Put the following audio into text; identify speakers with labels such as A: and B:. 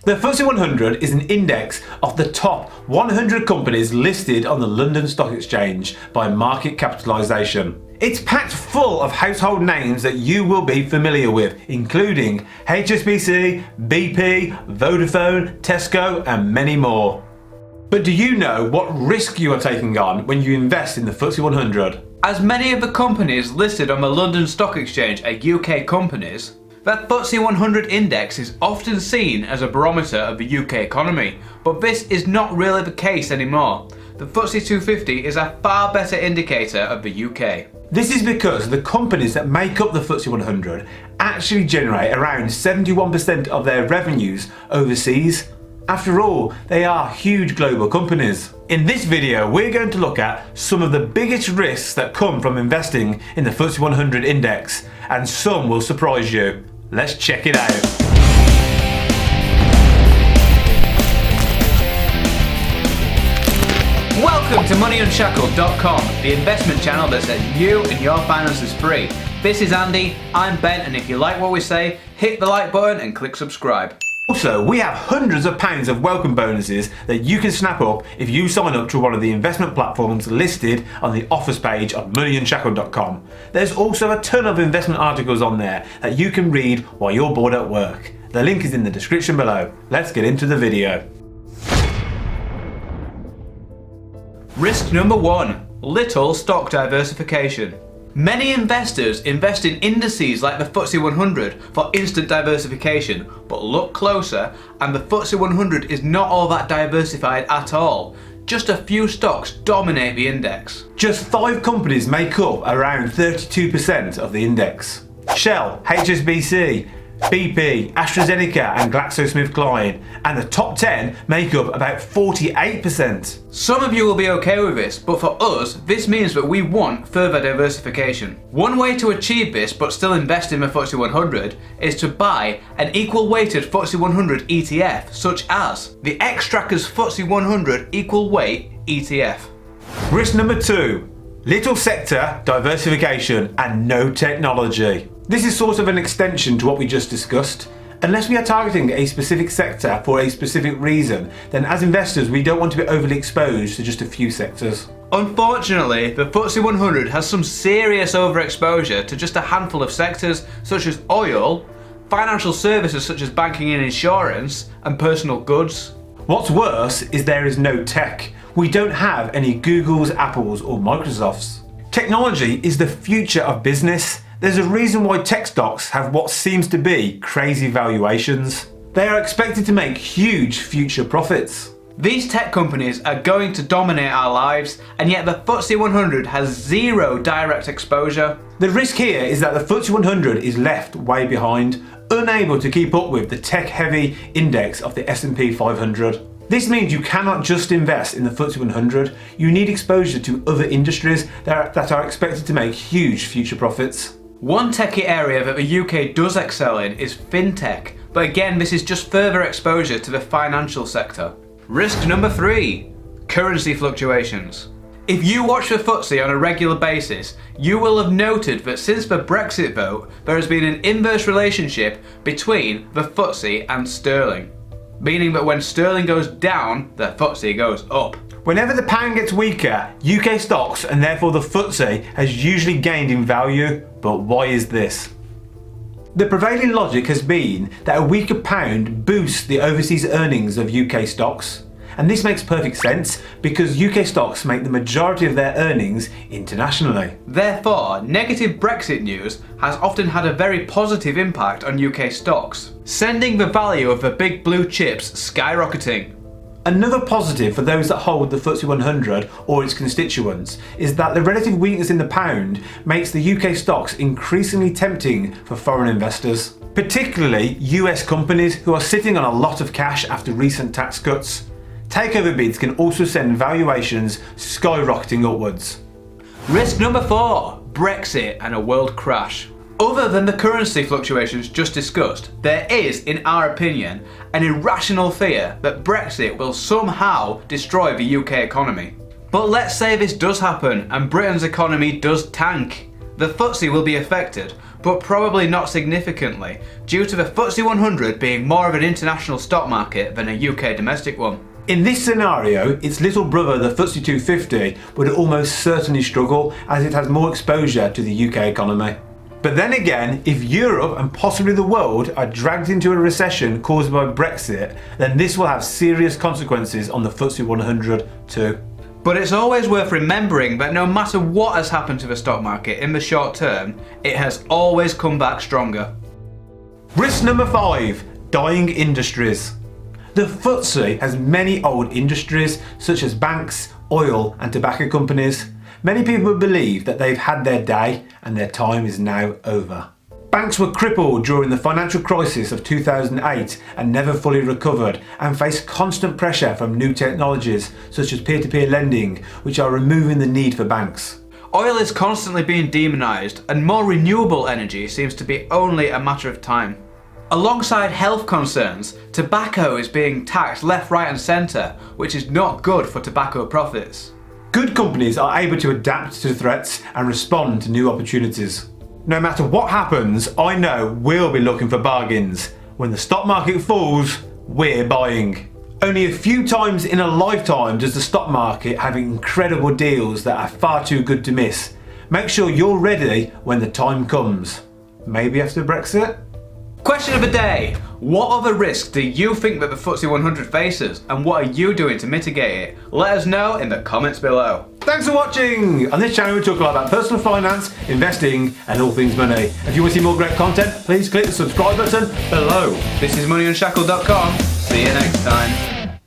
A: The FTSE 100 is an index of the top 100 companies listed on the London Stock Exchange by market capitalisation. It's packed full of household names that you will be familiar with, including HSBC, BP, Vodafone, Tesco and many more. But do you know what risk you are taking on when you invest in the FTSE 100?
B: As many of the companies listed on the London Stock Exchange are UK companies, that FTSE 100 index is often seen as a barometer of the UK economy, but this is not really the case anymore. The FTSE 250 is a far better indicator of the UK.
A: This is because the companies that make up the FTSE 100 actually generate around 71% of their revenues overseas. After all, they are huge global companies. In this video, we're going to look at some of the biggest risks that come from investing in the FTSE 100 index, and some will surprise you. Let's check it out.
B: Welcome to MoneyUnshackled.com, the investment channel that sets you and your finances free. This is Andy, I'm Ben, and if you like what we say, hit the like button and click subscribe.
A: Also, we have hundreds of pounds of welcome bonuses that you can snap up if you sign up to one of the investment platforms listed on the offers page of MoneyUnshackled.com. There's also a ton of investment articles on there that you can read while you're bored at work. The link is in the description below. Let's get into the video.
B: Risk number 1. Little stock diversification. Many investors invest in indices like the FTSE 100 for instant diversification, but look closer and the FTSE 100 is not all that diversified at all. Just a few stocks dominate the index.
A: Just 5 companies make up around 32% of the index. Shell, HSBC, BP, AstraZeneca and GlaxoSmithKline, and the top 10 make up about 48%.
B: Some of you will be okay with this, but for us, this means that we want further diversification. One way to achieve this but still invest in the FTSE 100 is to buy an equal weighted FTSE 100 ETF, such as the Xtrackers FTSE 100 Equal Weight ETF.
A: Risk number 2. Little sector diversification and no technology. This is sort of an extension to what we just discussed. Unless we are targeting a specific sector for a specific reason, then as investors we don't want to be overly exposed to just a few sectors.
B: Unfortunately, the FTSE 100 has some serious overexposure to just a handful of sectors such as oil, financial services such as banking and insurance, and personal goods.
A: What's worse is there is no tech. We don't have any Googles, Apples or Microsofts. Technology is the future of business. There's a reason why tech stocks have what seems to be crazy valuations. They are expected to make huge future profits.
B: These tech companies are going to dominate our lives, and yet the FTSE 100 has zero direct exposure.
A: The risk here is that the FTSE 100 is left way behind, unable to keep up with the tech-heavy index of the S&P 500. This means you cannot just invest in the FTSE 100, you need exposure to other industries that are expected to make huge future profits.
B: One techie area that the UK does excel in is fintech, but again this is just further exposure to the financial sector. Risk number 3. Currency fluctuations. If you watch the FTSE on a regular basis, you will have noted that since the Brexit vote, there has been an inverse relationship between the FTSE and sterling. Meaning that when sterling goes down, the FTSE goes up.
A: Whenever the pound gets weaker, UK stocks and therefore the FTSE has usually gained in value, but why is this? The prevailing logic has been that a weaker pound boosts the overseas earnings of UK stocks. And this makes perfect sense because UK stocks make the majority of their earnings internationally.
B: Therefore, negative Brexit news has often had a very positive impact on UK stocks, sending the value of the big blue chips skyrocketing.
A: Another positive for those that hold the FTSE 100 or its constituents is that the relative weakness in the pound makes the UK stocks increasingly tempting for foreign investors, particularly US companies who are sitting on a lot of cash after recent tax cuts. Takeover bids can also send valuations skyrocketing upwards.
B: Risk number 4. Brexit and a world crash. Other than the currency fluctuations just discussed, there is, in our opinion, an irrational fear that Brexit will somehow destroy the UK economy. But let's say this does happen and Britain's economy does tank. The FTSE will be affected, but probably not significantly, due to the FTSE 100 being more of an international stock market than a UK domestic one.
A: In this scenario, its little brother, the FTSE 250, would almost certainly struggle as it has more exposure to the UK economy. But then again, if Europe and possibly the world are dragged into a recession caused by Brexit, then this will have serious consequences on the FTSE 100 too.
B: But it's always worth remembering that no matter what has happened to the stock market in the short term, it has always come back stronger.
A: Risk number 5, dying industries. The FTSE has many old industries such as banks, oil and tobacco companies. Many people believe that they've had their day and their time is now over. Banks were crippled during the financial crisis of 2008 and never fully recovered, and face constant pressure from new technologies such as peer-to-peer lending, which are removing the need for banks.
B: Oil is constantly being demonised, and more renewable energy seems to be only a matter of time. Alongside health concerns, tobacco is being taxed left, right and centre, which is not good for tobacco profits.
A: Good companies are able to adapt to threats and respond to new opportunities. No matter what happens, I know we'll be looking for bargains. When the stock market falls, we're buying. Only a few times in a lifetime does the stock market have incredible deals that are far too good to miss. Make sure you're ready when the time comes. Maybe after Brexit?
B: Question of the day. What other risks do you think that the FTSE 100 faces, and what are you doing to mitigate it? Let us know in the comments below.
A: Thanks for watching! On this channel we talk a lot about personal finance, investing and all things money. If you want to see more great content, please click the subscribe button below.
B: This is MoneyUnshackled.com. See you next time.